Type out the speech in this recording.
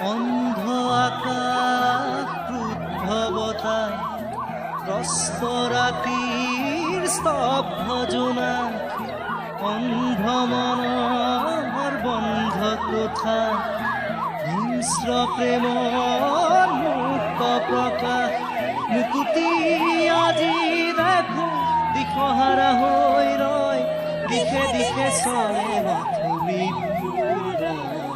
অন্ধ আকাশ ক্রুদ্ধবতা প্রস্ত রাতির স্তব্ধ জোনাকি অন্ধ মনৰ বন্ধ কোঠা হিংস্র প্ৰেমৰ মুক্ত প্ৰকাশ মুকুতি আজি দেখো দিশহাৰা হৈ ৰয় দিশে দিশে চলে মাথো মৃত্যুৰ